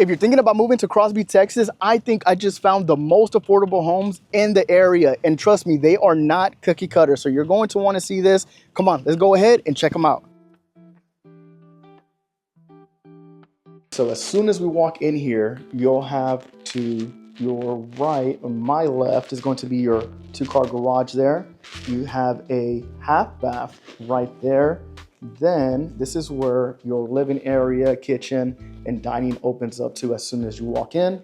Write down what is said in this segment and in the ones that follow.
If you're thinking about moving to Crosby, Texas, I think I just found the most affordable homes in the area. And trust me, they are not cookie cutter. So you're going to want to see this. Come on, let's go ahead and check them out. So as soon as we walk in here, you'll have to your right, or my left, is going to be your 2-car garage there. You have a half bath right there. Then this is where your living area, kitchen, and dining opens up to as soon as you walk in.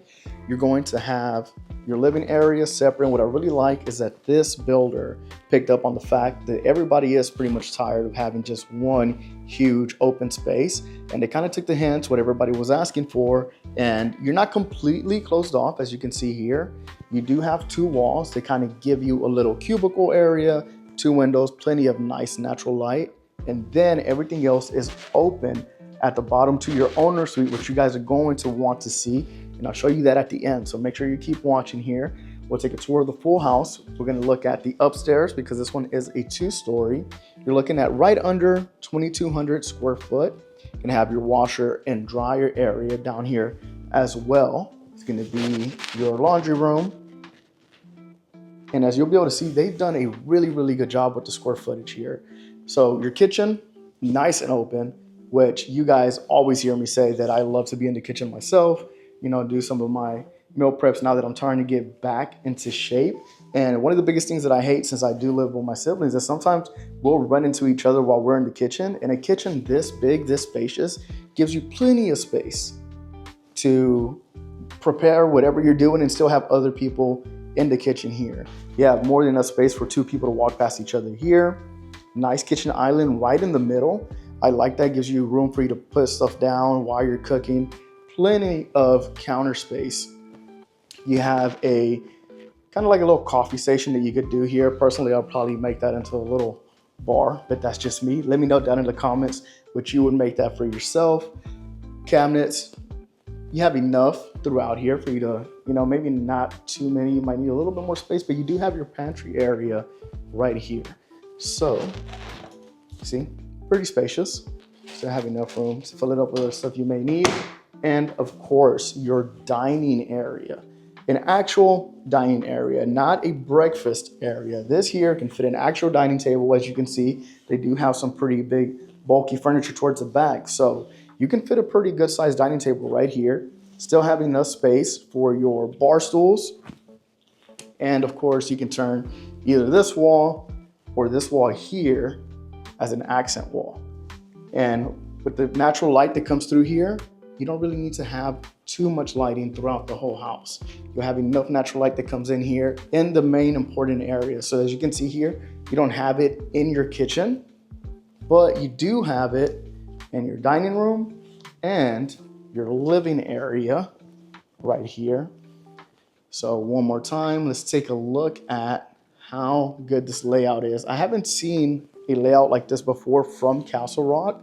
You're going to have your living area separate. And what I really like is that this builder picked up on the fact that everybody is pretty much tired of having just one huge open space. And they kind of took the hints, what everybody was asking for. And you're not completely closed off, as you can see here. You do have 2 walls to kind of give you a little cubicle area, 2 windows, plenty of nice natural light. And then everything else is open at the bottom to your owner suite, which you guys are going to want to see. And I'll show you that at the end. So make sure you keep watching here. We'll take a tour of the full house. We're going to look at the upstairs because this one is a 2-story. You're looking at right under 2,200 square foot. You're going to have your washer and dryer area down here as well. It's going to be your laundry room. And as you'll be able to see, they've done a really, really good job with the square footage here. So your kitchen, nice and open, which you guys always hear me say that I love to be in the kitchen myself, you know, do some of my meal preps now that I'm trying to get back into shape. And one of the biggest things that I hate, since I do live with my siblings, is sometimes we'll run into each other while we're in the kitchen. And a kitchen this big, this spacious, gives you plenty of space to prepare whatever you're doing and still have other people in the kitchen here. You have more than enough space for 2 people to walk past each other here. Nice kitchen island right in the middle. I like that. Gives you room for you to put stuff down while you're cooking. Plenty of counter space. You have a kind of like a little coffee station that you could do here. Personally, I'll probably make that into a little bar, but that's just me. Let me know down in the comments what you would make that for yourself. Cabinets. You have enough throughout here for you to, you know, maybe not too many. You might need a little bit more space, but you do have your pantry area right here. So, see, pretty spacious. So have enough room to fill it up with other stuff you may need. And of course, your dining area. An actual dining area, not a breakfast area. This here can fit an actual dining table. As you can see, they do have some pretty big, bulky furniture towards the back. So you can fit a pretty good sized dining table right here. Still have enough space for your bar stools. And of course, you can turn either this wall or this wall here as an accent wall. And with the natural light that comes through here, you don't really need to have too much lighting throughout the whole house. You'll have enough natural light that comes in here in the main important area. So as you can see here, you don't have it in your kitchen, but you do have it in your dining room and your living area right here. So one more time, let's take a look at how good this layout is. I haven't seen a layout like this before from Castle Rock,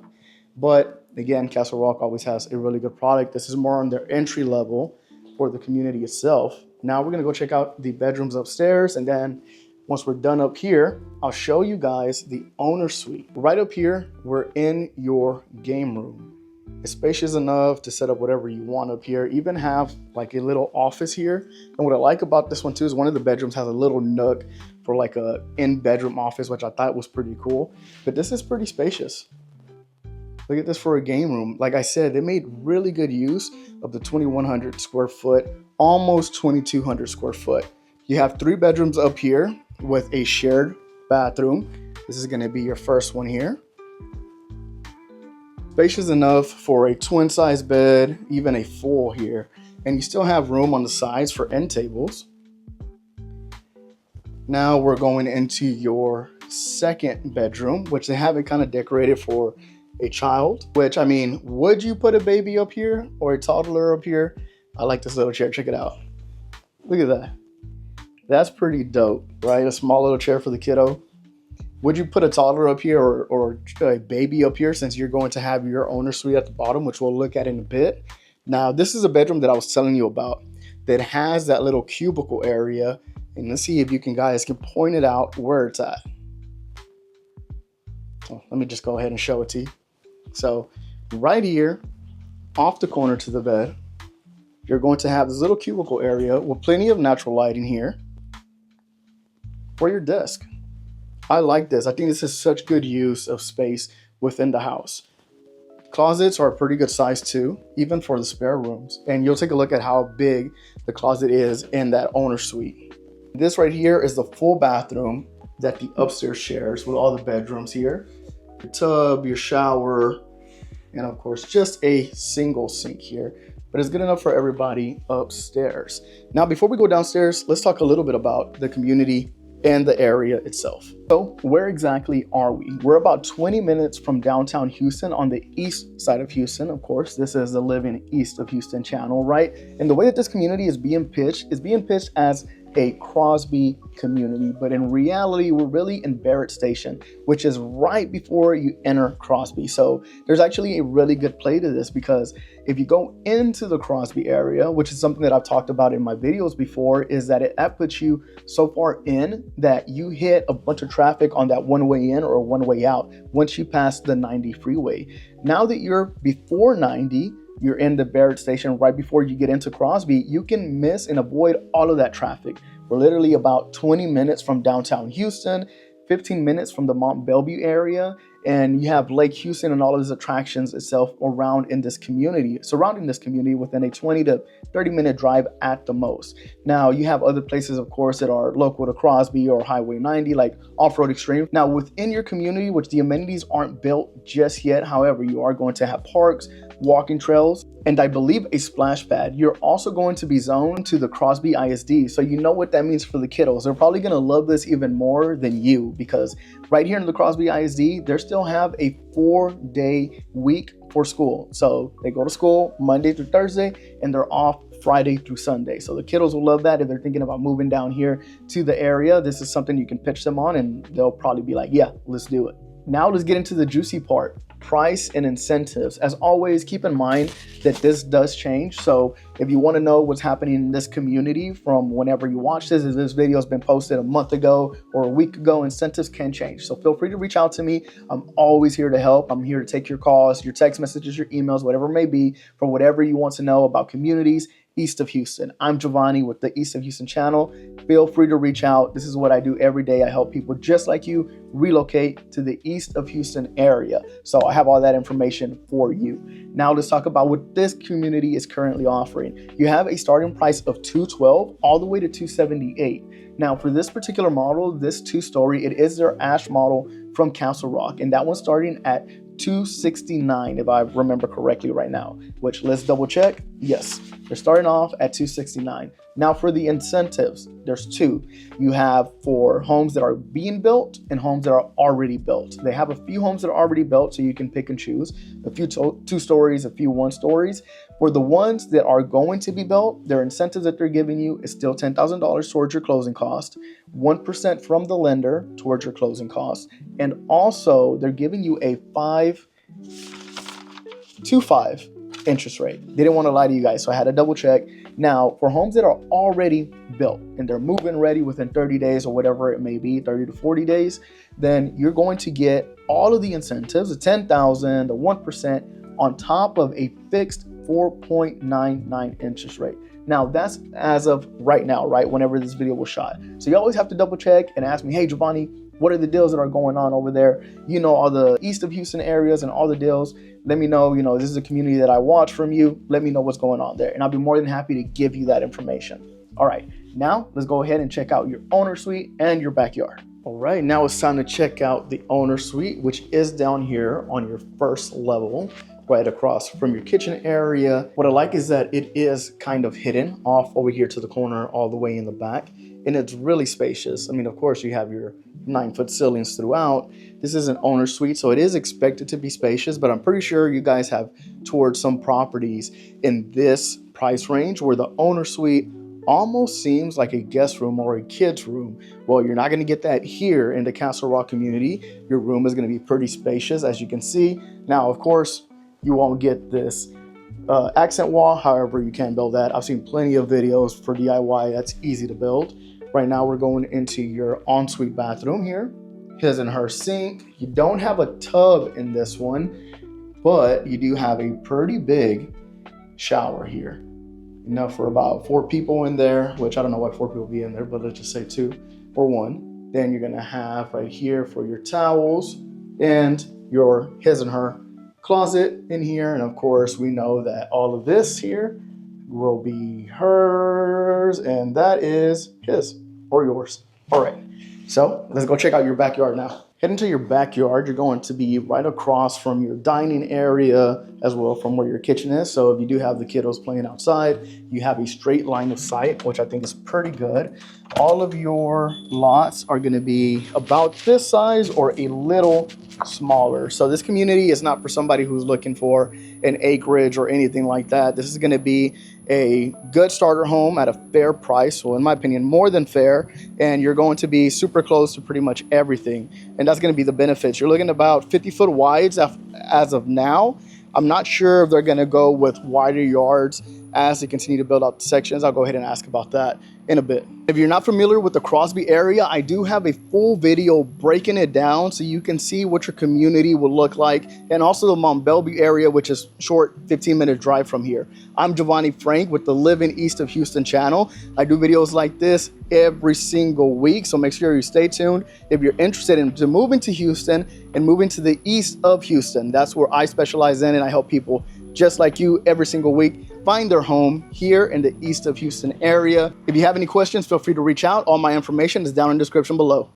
but again, Castle Rock always has a really good product. This is more on their entry level for the community itself. Now we're gonna go check out the bedrooms upstairs, and then once we're done up here, I'll show you guys the owner suite. Right up here, we're in your game room. It's spacious enough to set up whatever you want up here. Even have like a little office here. And what I like about this one too is one of the bedrooms has a little nook for like a in-bedroom office, which I thought was pretty cool. But this is pretty spacious. Look at this for a game room. Like I said, they made really good use of the 2,100 square foot, almost 2,200 square foot. You have 3 bedrooms up here with a shared bathroom. This is gonna be your first one here. Spacious enough for a twin size bed, even a full here. And you still have room on the sides for end tables. Now we're going into your second bedroom, which they have it kind of decorated for a child, which, I mean, would you put a baby up here or a toddler up here? I like this little chair, check it out. Look at that. That's pretty dope, right? A small little chair for the kiddo. Would you put a toddler up here or a baby up here, since you're going to have your owner suite at the bottom, which we'll look at in a bit? Now, this is a bedroom that I was telling you about that has that little cubicle area. And let's see if you guys can point it out where it's at. So let me just go ahead and show it to you. So right here, off the corner to the bed, you're going to have this little cubicle area with plenty of natural light in here for your desk. I like this. I think this is such good use of space within the house. Closets are a pretty good size too, even for the spare rooms. And you'll take a look at how big the closet is in that owner suite. This right here is the full bathroom that the upstairs shares with all the bedrooms here. Your tub, your shower, and of course, just a single sink here. But it's good enough for everybody upstairs. Now, before we go downstairs, let's talk a little bit about the community and the area itself. So where exactly are we? We're about 20 minutes from downtown Houston on the east side of Houston. Of course, this is the Living East of Houston channel, right? And the way that this community is being pitched as a Crosby community, but in reality, we're really in Barrett Station, which is right before you enter Crosby. So there's actually a really good play to this, because if you go into the Crosby area, which is something that I've talked about in my videos before, is that that puts you so far in that you hit a bunch of traffic on that one way in or one way out once you pass the 90 freeway. Now that you're before 90, you're in the Barrett Station right before you get into Crosby, you can miss and avoid all of that traffic. We're literally about 20 minutes from downtown Houston, 15 minutes from the Mont Bellevue area, and you have Lake Houston and all of these attractions itself around in this community, surrounding this community within a 20 to 30 minute drive at the most. Now, you have other places, of course, that are local to Crosby or Highway 90, like Off-Road Extreme. Now, within your community, which the amenities aren't built just yet, however, you are going to have parks, walking trails, and I believe a splash pad. You're also going to be zoned to the Crosby ISD, so you know what that means for the kiddos. They're probably going to love this even more than you, because right here in the Crosby ISD, they still have a 4-day week for school. So they go to school Monday through Thursday, and they're off Friday through Sunday. So the kiddos will love that. If they're thinking about moving down here to the area, this is something you can pitch them on, and they'll probably be like, yeah, let's do it. Now let's get into the juicy part, price and incentives. As always, keep in mind that this does change. So if you want to know what's happening in this community from whenever you watch this, if this video has been posted a month ago or a week ago, incentives can change. So feel free to reach out to me. I'm always here to help. I'm here to take your calls, your text messages, your emails, whatever it may be, for whatever you want to know about communities east of Houston. I'm Giovanni with the East of Houston channel. Feel free to reach out. This is what I do every day. I help people just like you relocate to the east of Houston area. So I have all that information for you. Now let's talk about what this community is currently offering. You have a starting price of $212 all the way to $278. Now for this particular model, this 2-story, it is their Ash model from Castle Rock, and that one's starting at $269 if I remember correctly right now, which let's double check. Yes, they're starting off at $269. Now for the incentives, there's two. You have for homes that are being built and homes that are already built. They have a few homes that are already built, so you can pick and choose. A few 2 stories, a few 1 stories. For the ones that are going to be built, their incentives that they're giving you is still $10,000 towards your closing cost, 1% from the lender towards your closing cost, and also they're giving you a 5.25 interest rate. They didn't want to lie to you guys, so I had to double check. Now, for homes that are already built and they're move-in ready within 30 days or whatever it may be, 30 to 40 days, then you're going to get all of the incentives, the $10,000, the 1% on top of a fixed 4.99 interest rate. Now, that's as of right now, right? Whenever this video was shot. So you always have to double check and ask me, hey, Giovanni, what are the deals that are going on over there? You know, all the east of Houston areas and all the deals. Let me know, this is a community that I watch from you. Let me know what's going on there. And I'll be more than happy to give you that information. All right, now let's go ahead and check out your owner suite and your backyard. All right, now it's time to check out the owner suite, which is down here on your first level, right across from your kitchen area. What I like is that it is kind of hidden off over here to the corner all the way in the back, and it's really spacious. I mean, of course, you have your 9-foot ceilings throughout. This is an owner suite, so it is expected to be spacious, but I'm pretty sure you guys have toured some properties in this price range where the owner suite almost seems like a guest room or a kid's room. Well, you're not going to get that here in the Castle Rock community. Your room is going to be pretty spacious, as you can see. Now, of course, you won't get this accent wall. However, you can build that. I've seen plenty of videos for DIY. That's easy to build. Right now, we're going into your ensuite bathroom here. His and her sink. You don't have a tub in this one, but you do have a pretty big shower here. enough for about 4 people in there, which I don't know why 4 people will be in there, but let's just say 2 or 1. Then you're gonna have right here for your towels and your his and her closet in here. And of course, we know that all of this here will be hers, and that is his or yours. All right, so let's go check out your backyard now. Head into your backyard. You're going to be right across from your dining area as well from where your kitchen is. So if you do have the kiddos playing outside, you have a straight line of sight, which I think is pretty good. All of your lots are going to be about this size or a little smaller. So this community is not for somebody who's looking for an acreage or anything like that. This is going to be a good starter home at a fair price. So in my opinion, more than fair. And you're going to be super close to pretty much everything. And that's going to be the benefits. You're looking at about 50-foot wides as of now. I'm not sure if they're going to go with wider yards as they continue to build out the sections. I'll go ahead and ask about that in a bit. If you're not familiar with the Crosby area, I do have a full video breaking it down so you can see what your community will look like, and also the Mont Belvieu area, which is short 15-minute drive from here. I'm Giovanni Frank with the Living East of Houston channel. I do videos like this every single week, so make sure you stay tuned. If you're interested in moving to Houston and moving to the east of Houston, that's where I specialize in, and I help people just like you every single week find their home here in the east of Houston area. If you have any questions, feel free to reach out. All my information is down in the description below.